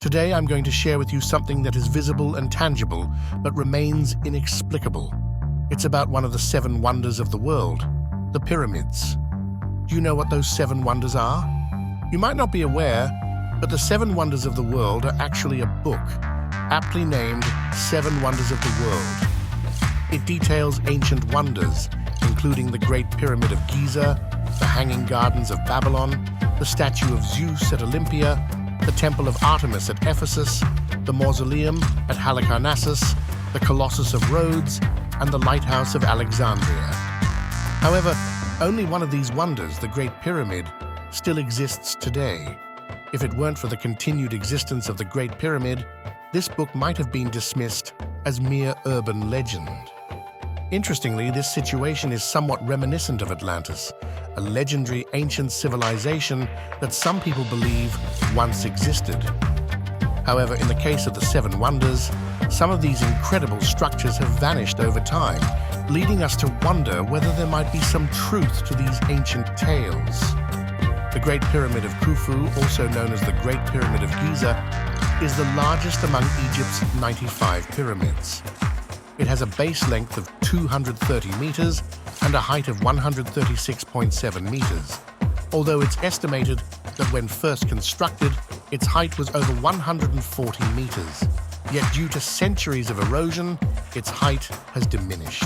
Today I'm going to share with you something that is visible and tangible, but remains inexplicable. It's about one of the 7 wonders of the world, the pyramids. Do you know what those 7 wonders are? You might not be aware, but the 7 wonders of the world are actually a book, aptly named 7 Wonders of the World. It details ancient wonders, including the Great Pyramid of Giza, the Hanging Gardens of Babylon, the statue of Zeus at Olympia, the Temple of Artemis at Ephesus, the Mausoleum at Halicarnassus, the Colossus of Rhodes, and the Lighthouse of Alexandria. However, only one of these wonders, the Great Pyramid, still exists today. If it weren't for the continued existence of the Great Pyramid, this book might have been dismissed as mere urban legend. Interestingly, this situation is somewhat reminiscent of Atlantis, a legendary ancient civilization that some people believe once existed. However, in the case of the 7 wonders, some of these incredible structures have vanished over time, leading us to wonder whether there might be some truth to these ancient tales. The Great Pyramid of Khufu, also known as the Great Pyramid of Giza, is the largest among Egypt's 95 pyramids. It has a base length of 230 meters and a height of 136.7 meters, although it's estimated that when first constructed, its height was over 140 meters. Yet due to centuries of erosion, its height has diminished.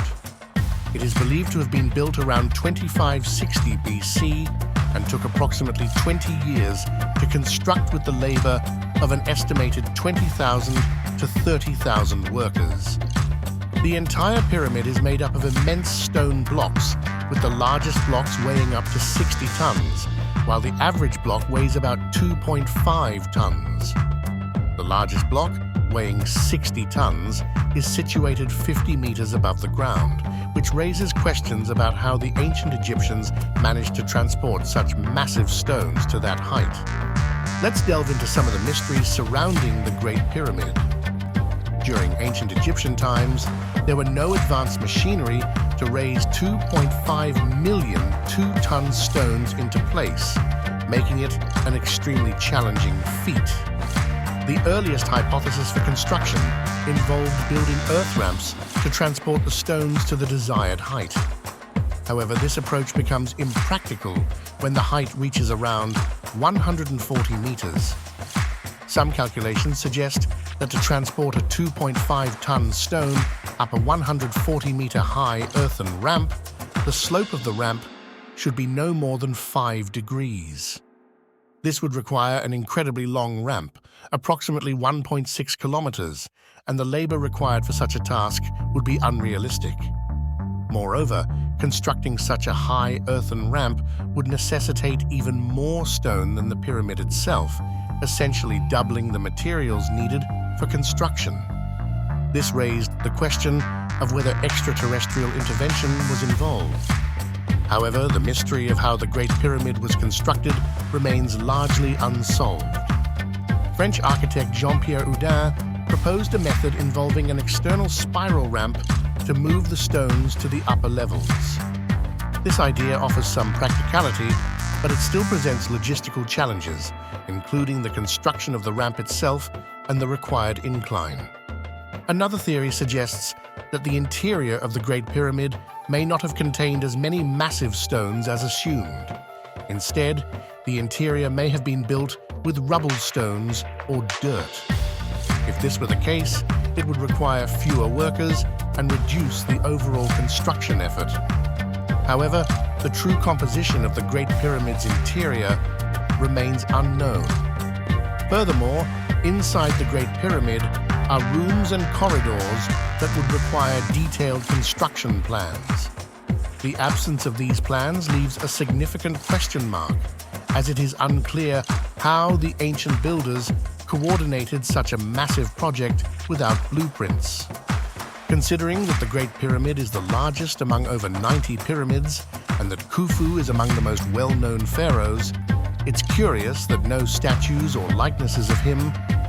It is believed to have been built around 2560 BC and took approximately 20 years to construct with the labor of an estimated 20,000 to 30,000 workers. The entire pyramid is made up of immense stone blocks, with the largest blocks weighing up to 60 tons, while the average block weighs about 2.5 tons. The largest block, weighing 60 tons, is situated 50 meters above the ground, which raises questions about how the ancient Egyptians managed to transport such massive stones to that height. Let's delve into some of the mysteries surrounding the Great Pyramid. During ancient Egyptian times, there were no advanced machinery to raise 2.5 million 2-ton stones into place, making it an extremely challenging feat. The earliest hypothesis for construction involved building earth ramps to transport the stones to the desired height. However, this approach becomes impractical when the height reaches around 140 meters. Some calculations suggest that to transport a 2.5-ton stone up a 140-meter-high earthen ramp, the slope of the ramp should be no more than 5 degrees. This would require an incredibly long ramp, approximately 1.6 kilometers, and the labor required for such a task would be unrealistic. Moreover, constructing such a high earthen ramp would necessitate even more stone than the pyramid itself, essentially doubling the materials needed for construction. This raised the question of whether extraterrestrial intervention was involved. However, the mystery of how the Great Pyramid was constructed remains largely unsolved. French architect Jean-Pierre Houdin proposed a method involving an external spiral ramp to move the stones to the upper levels. This idea offers some practicality, but it still presents logistical challenges, including the construction of the ramp itself and the required incline. Another theory suggests that the interior of the Great Pyramid may not have contained as many massive stones as assumed. Instead, the interior may have been built with rubble stones or dirt. If this were the case, it would require fewer workers and reduce the overall construction effort. However, the true composition of the Great Pyramid's interior remains unknown. Furthermore, inside the Great Pyramid are rooms and corridors that would require detailed construction plans. The absence of these plans leaves a significant question mark, as it is unclear how the ancient builders coordinated such a massive project without blueprints. Considering that the Great Pyramid is the largest among over 90 pyramids and that Khufu is among the most well-known pharaohs, it's curious that no statues or likenesses of him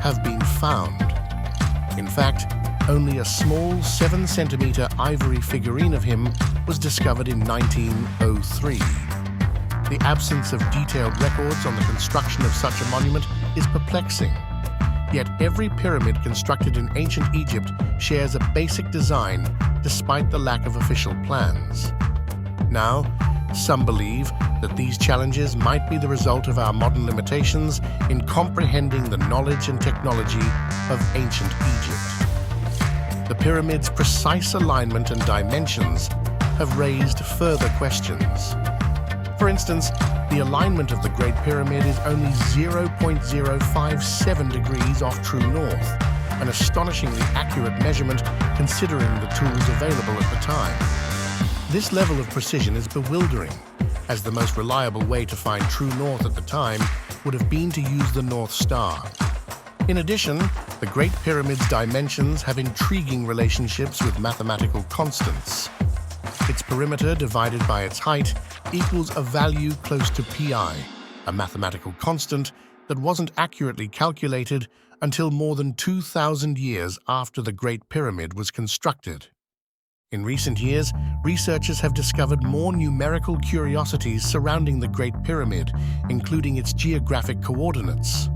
have been found. In fact, only a small 7-centimeter ivory figurine of him was discovered in 1903. The absence of detailed records on the construction of such a monument is perplexing. Yet every pyramid constructed in ancient Egypt shares a basic design despite the lack of official plans. Now, some believe that these challenges might be the result of our modern limitations in comprehending the knowledge and technology of ancient Egypt. The pyramid's precise alignment and dimensions have raised further questions. For instance, the alignment of the Great Pyramid is only 0.057 degrees off true north, an astonishingly accurate measurement considering the tools available at the time. This level of precision is bewildering, as the most reliable way to find true north at the time would have been to use the North Star. In addition, the Great Pyramid's dimensions have intriguing relationships with mathematical constants. Its perimeter divided by its height equals a value close to pi, a mathematical constant that wasn't accurately calculated until more than 2,000 years after the Great Pyramid was constructed. In recent years, researchers have discovered more numerical curiosities surrounding the Great Pyramid, including its geographic coordinates.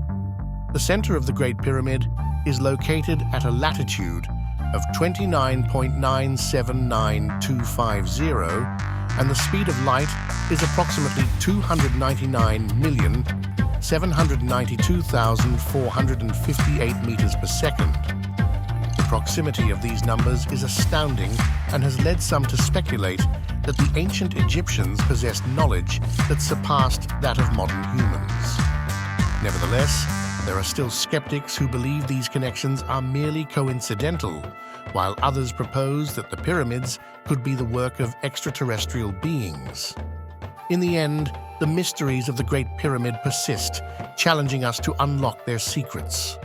The center of the Great Pyramid is located at a latitude of 29.979250, and the speed of light is approximately 299,792,458 meters per second. The proximity of these numbers is astounding and has led some to speculate that the ancient Egyptians possessed knowledge that surpassed that of modern humans. Nevertheless, there are still skeptics who believe these connections are merely coincidental, while others propose that the pyramids could be the work of extraterrestrial beings. In the end, the mysteries of the Great Pyramid persist, challenging us to unlock their secrets.